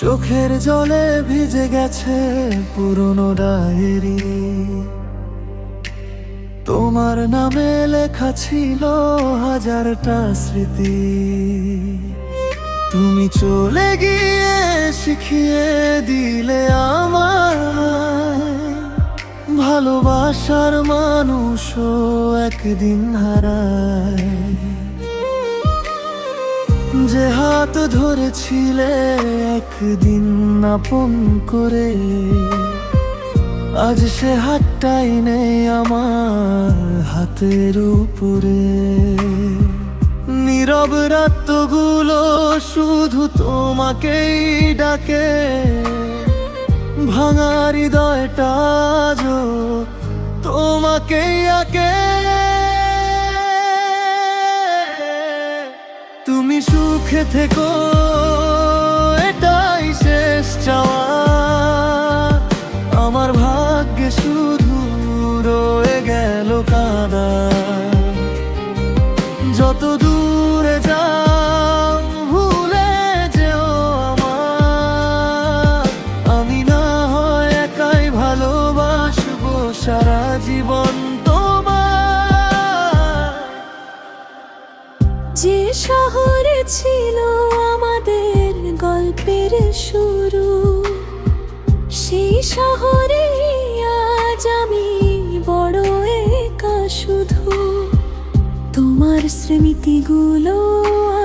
চোখের জলে ভিজে গেছে পুরনো ডায়েরি। তোমার নামে লেখা ছিল হাজারটা স্মৃতি। তুমি চলে গিয়ে শিখিয়ে দিলে আমায় ভালোবাসার মানুষও একদিন হারায়। যে হাত ধরেছিলে একদিন আপন করে, আজ সে হাতটাই নেই আমার হাতের উপরে। নীরব রাতগুলো শুধু তোমাকেই ডাকে, ভাঙা হৃদয়টা আজও তোমাকেই আঁকে। তুমি সুখে থেকো, এটাই শেষ চাওয়া। আমার ভাগ্যে শুধু রয়ে গেল কাঁদা। যত দূরে যাও ভুলে যেও আমার, আমি না হয় একাই ভালোবাসবো সারা জীবন তোমার। যে শহরে ছিল আমাদের গল্পের শুরু, সেই শহরে আজ আমি বড় একা শুধু। তোমার স্মৃতিগুলো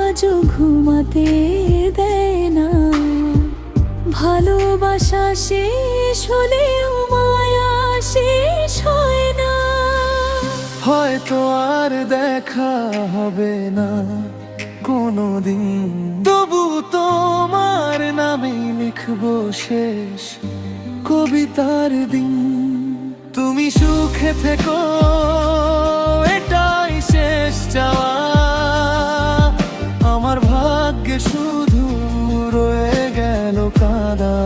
আজও ঘুমাতে দেয় না। ভালোবাসা শেষ হলেও মায়া শেষ হয় না। হয়তো আর দেখা হবে না কোনোদিন, তবু তোমার নামে লিখবো শেষ কবিতার দিন। তুমি সুখে থেকো, এটাই শেষ চাওয়া। আমার ভাগ্যে শুধু রয়ে গেল কাঁদা।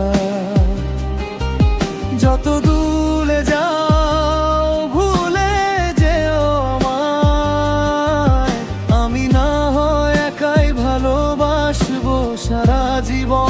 যত দূরে যাও ভুলে যেও আমায়, আমি না হয় একাই ভালোবাসবো সারা জীবন।